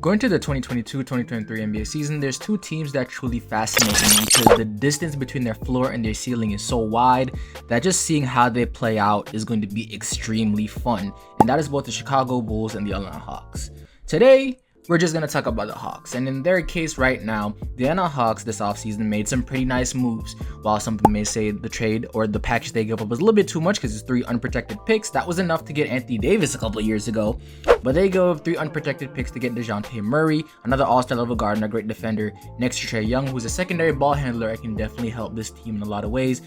Going to the 2022-2023 NBA season, there's two teams that truly fascinate me because the distance between their floor and their ceiling is so wide that just seeing how they play out is going to be extremely fun, and that is both the Chicago Bulls and the Atlanta Hawks. Today, we're just going to talk about the Hawks, and in their case right now, the Atlanta Hawks this offseason made some pretty nice moves. While some people may say the trade or the package they gave up was a little bit too much because it's 3 unprotected picks, that was enough to get Anthony Davis a couple of years ago, but they gave 3 unprotected picks to get Dejounte Murray, another all-star level guard and a great defender, next to Trae Young, who's a secondary ball handler and can definitely help this team in a lot of ways,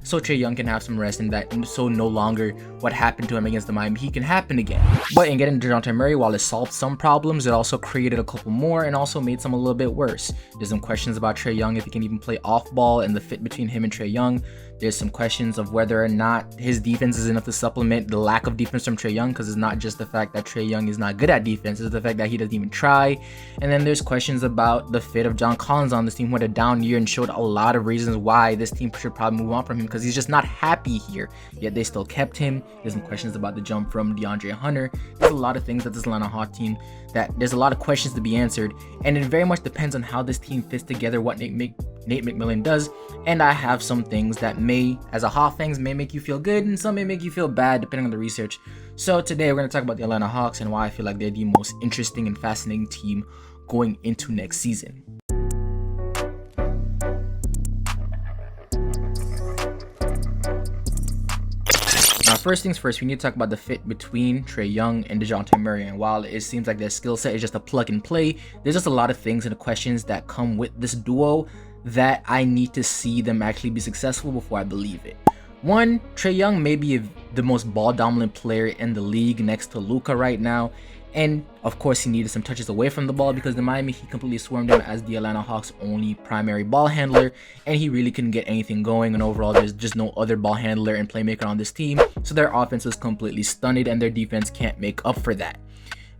so Trae Young can have some rest and that so no longer what happened to him against the Miami Heat can happen again. But in getting Dejounte Murray, while it solved some problems, it also created a couple more and also made some a little bit worse. There's some questions about Trae Young, if he can even play off ball and the fit between him and Trae Young. There's some questions of whether or not his defense is enough to supplement the lack of defense from Trae Young, because it's not just the fact that Trae Young is not good at defense, it's the fact that he doesn't even try. And then there's questions about the fit of John Collins on this team, who had a down year and showed a lot of reasons why this team should probably move on from him because he's just not happy here, yet they still kept him. There's some questions about the jump from DeAndre Hunter. There's a lot of things that this Atlanta Hawks team, that there's a lot of questions to be answered, and it very much depends on how this team fits together, what Nate McMillan does. And I have some things that may, as a Hawk fans, may make you feel good and some may make you feel bad depending on the research. So today we're going to talk about the Atlanta Hawks and why I feel like they're the most interesting and fascinating team going into next season. Now, first things first, we need to talk about the fit between Trae Young and Dejounte Murray. And while it seems like their skill set is just a plug and play, there's just a lot of things and the questions that come with this duo that I need to see them actually be successful before I believe it. One, Trae Young may be the most ball dominant player in the league next to Luka right now. And of course, he needed some touches away from the ball because the Miami Heat completely swarmed him as the Atlanta Hawks' only primary ball handler, and he really couldn't get anything going. And overall, there's just no other ball handler and playmaker on this team, so their offense was completely stunted, and their defense can't make up for that.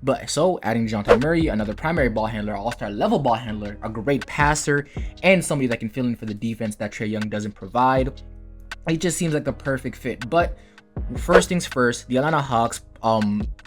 But so adding Dejounte Murray, another primary ball handler, all-star level ball handler, a great passer, and somebody that can fill in for the defense that Trae Young doesn't provide, it just seems like the perfect fit. But first things first, the Atlanta Hawks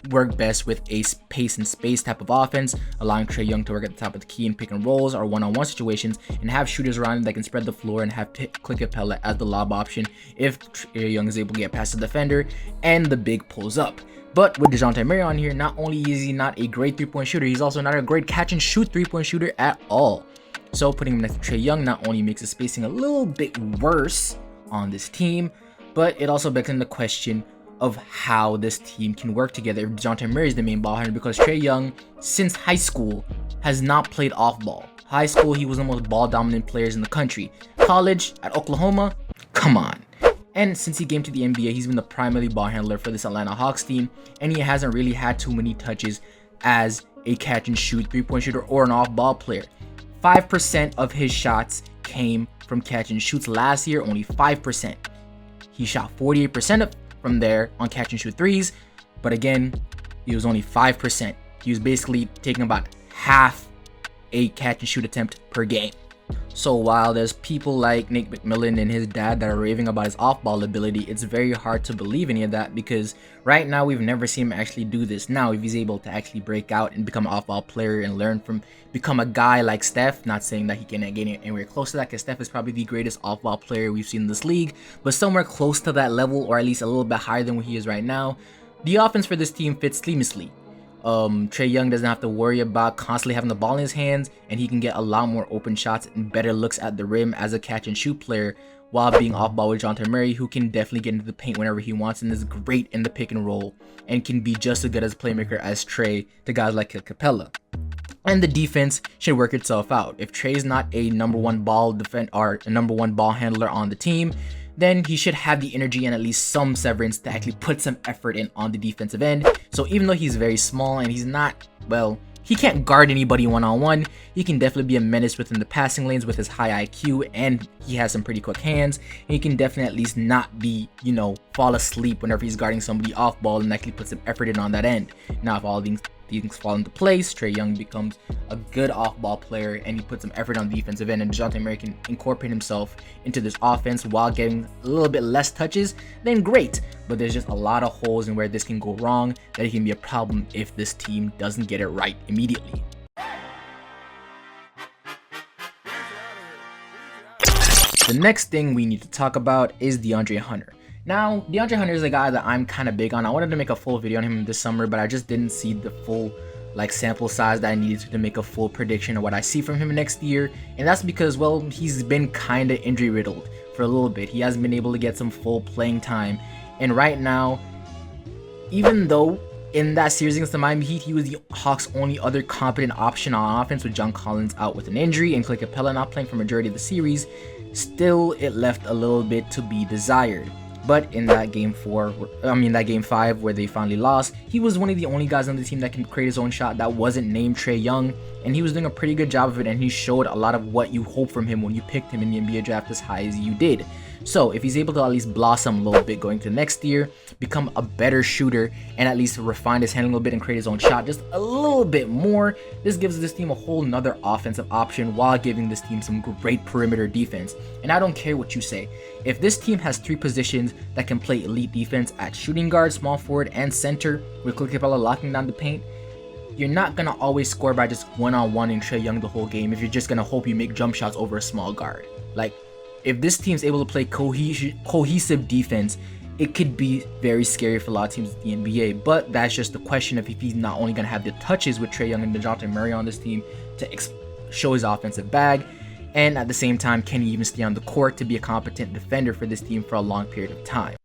work best with a pace and space type of offense, allowing Trae Young to work at the top of the key in pick and rolls or one-on-one situations, and have shooters around him that can spread the floor and have Clint Capella as the lob option if Trae Young is able to get past the defender and the big pulls up. But with Dejounte Murray on here, not only is he not a great three-point shooter, he's also not a great catch-and-shoot three-point shooter at all. So putting him next to Trae Young not only makes the spacing a little bit worse on this team, but it also begs into the question of how this team can work together if Dejounte Murray is the main ball handler, because Trae Young, since high school, has not played off ball. High school, he was the most ball dominant players in the country. College, at Oklahoma, come on. And since he came to the NBA, he's been the primary ball handler for this Atlanta Hawks team, and he hasn't really had too many touches as a catch and shoot three-point shooter or an off-ball player. 5% of his shots came from catch and shoots last year, only 5%. He shot 48% from there on catch and shoot threes, but again, he was only 5%. He was basically taking about half a catch and shoot attempt per game. So while there's people like Nate McMillan and his dad that are raving about his off-ball ability, it's very hard to believe any of that because right now we've never seen him actually do this. Now, if he's able to actually break out and become an off-ball player and become a guy like Steph, not saying that he can get anywhere close to that because Steph is probably the greatest off-ball player we've seen in this league, but somewhere close to that level or at least a little bit higher than what he is right now, the offense for this team fits seamlessly. Trae Young doesn't have to worry about constantly having the ball in his hands, and he can get a lot more open shots and better looks at the rim as a catch and shoot player while being off ball with Dejounte Murray, who can definitely get into the paint whenever he wants and is great in the pick and roll and can be just as good as a playmaker as Trae to guys like Capella. And the defense should work itself out. If Trae's not a number one ball handler on the team, then he should have the energy and at least some severance to actually put some effort in on the defensive end. So even though he's very small and he's not, well, he can't guard anybody one-on-one, he can definitely be a menace within the passing lanes with his high IQ, and he has some pretty quick hands, and he can definitely at least not be, fall asleep whenever he's guarding somebody off ball and actually put some effort in on that end. Now, if all these things fall into place, Trae Young becomes a good off-ball player and he puts some effort on the defensive end, and Dejounte Murray can incorporate himself into this offense while getting a little bit less touches, then great. But there's just a lot of holes in where this can go wrong that it can be a problem if this team doesn't get it right immediately. The next thing we need to talk about is DeAndre Hunter. Now, DeAndre Hunter is a guy that I'm kind of big on. I wanted to make a full video on him this summer, but I just didn't see the full sample size that I needed to make a full prediction of what I see from him next year. And that's because, well, he's been kind of injury riddled for a little bit. He hasn't been able to get some full playing time. And right now, even though in that series against the Miami Heat, he was the Hawks' only other competent option on offense with John Collins out with an injury and Clay Capella not playing for majority of the series, still it left a little bit to be desired. But in that game 5 where they finally lost, he was one of the only guys on the team that can create his own shot that wasn't named Trae Young, and he was doing a pretty good job of it, and he showed a lot of what you hope from him when you picked him in the NBA draft as high as you did. So if he's able to at least blossom a little bit going to next year, become a better shooter, and at least refine his handling a little bit and create his own shot just a little bit more, this gives this team a whole nother offensive option while giving this team some great perimeter defense. And I don't care what you say. If this team has 3 positions that can play elite defense at shooting guard, small forward, and center, with Clay Capella locking down the paint, you're not going to always score by just one-on-one-ing Trae Young the whole game if you're just going to hope you make jump shots over a small guard. Like, if this team's able to play cohesive defense, it could be very scary for a lot of teams in the NBA. But that's just the question of if he's not only going to have the touches with Trae Young and Dejounte Murray on this team to show his offensive bag, and at the same time, can he even stay on the court to be a competent defender for this team for a long period of time.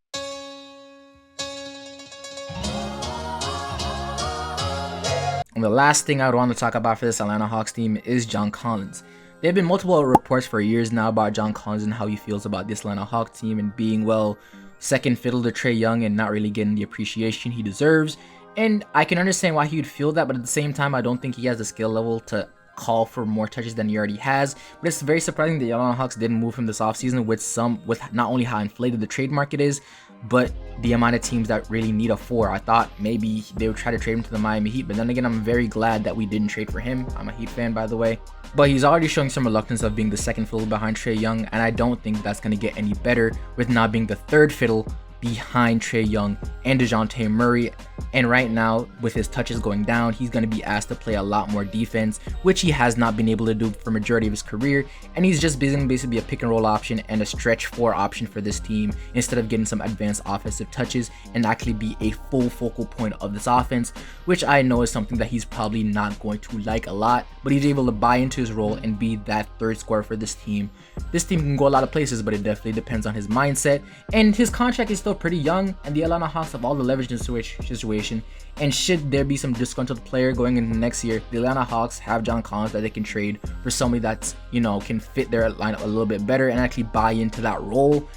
And the last thing I would want to talk about for this Atlanta Hawks team is John Collins. There have been multiple reports for years now about John Collins and how he feels about this Atlanta Hawks team and being, well, second fiddle to Trae Young and not really getting the appreciation he deserves. And I can understand why he would feel that, but at the same time, I don't think he has the skill level to call for more touches than he already has. But it's very surprising the Atlanta Hawks didn't move him this offseason with not only how inflated the trade market is, but the amount of teams that really need a 4. I thought maybe they would try to trade him to the Miami Heat, but then again, I'm very glad that we didn't trade for him. I'm a Heat fan, by the way. But he's already showing some reluctance of being the second fiddle behind Trae Young, and I don't think that's going to get any better with not being the third fiddle behind Trae Young and Dejounte Murray. And right now, with his touches going down, he's going to be asked to play a lot more defense, which he has not been able to do for majority of his career. And he's just basically a pick and roll option and a stretch 4 option for this team instead of getting some advanced offensive touches and actually be a full focal point of this offense, which I know is something that he's probably not going to like a lot. But he's able to buy into his role and be that third scorer for this team. This team can go a lot of places, but it definitely depends on his mindset. And his contract is still pretty young, and the Atlanta Hawks have all the leverage in the situation. And should there be some disgruntled player going into next year, the Atlanta Hawks have John Collins that they can trade for somebody that's, can fit their lineup a little bit better and actually buy into that role.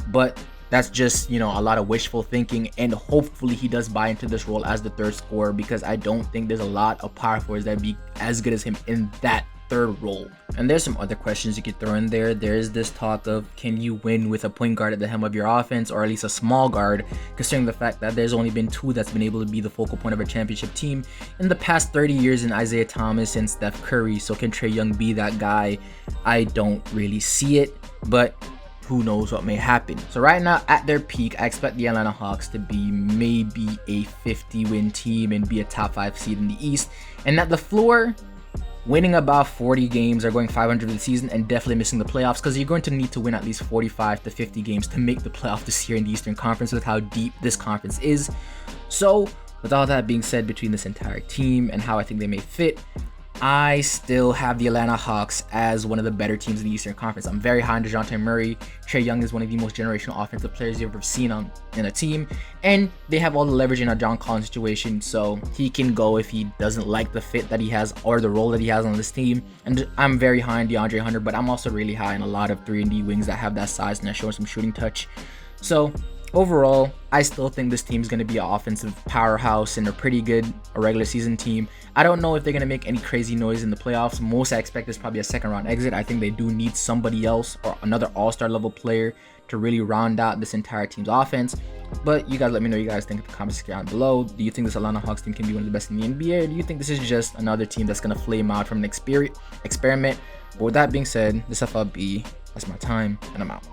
But that's just, a lot of wishful thinking, and hopefully he does buy into this role as the third scorer, because I don't think there's a lot of power forwards that'd be as good as him in that third role. And there's some other questions you could throw in there. There's this talk of, can you win with a point guard at the helm of your offense, or at least a small guard, considering the fact that there's only been 2 that's been able to be the focal point of a championship team in the past 30 years in Isaiah Thomas and Steph Curry. So can Trae Young be that guy? I don't really see it, but who knows what may happen. So right now, at their peak, I expect the Atlanta Hawks to be maybe a 50-win team and be a top 5 seed in the East. And at the floor, winning about 40 games or going 500 for the season and definitely missing the playoffs, because you're going to need to win at least 45 to 50 games to make the playoff this year in the Eastern Conference with how deep this conference is. So with all that being said, between this entire team and how I think they may fit, I still have the Atlanta Hawks as one of the better teams in the Eastern Conference. I'm very high on Dejounte Murray. Trae Young is one of the most generational offensive players you've ever seen in a team. And they have all the leverage in a John Collins situation, so he can go if he doesn't like the fit that he has or the role that he has on this team. And I'm very high on DeAndre Hunter, but I'm also really high on a lot of 3-and-D wings that have that size and that show some shooting touch. So overall, I still think this team is going to be an offensive powerhouse and a pretty good regular season team. I don't know if they're going to make any crazy noise in the playoffs. Most I expect is probably a second round exit. I think they do need somebody else or another all-star level player to really round out this entire team's offense. But you guys let me know what you guys think in the comments down below. Do you think this Atlanta Hawks team can be one of the best in the NBA, or do you think this is just another team that's going to flame out from an experiment? But with that being said, this FLB, that's my time, and I'm out.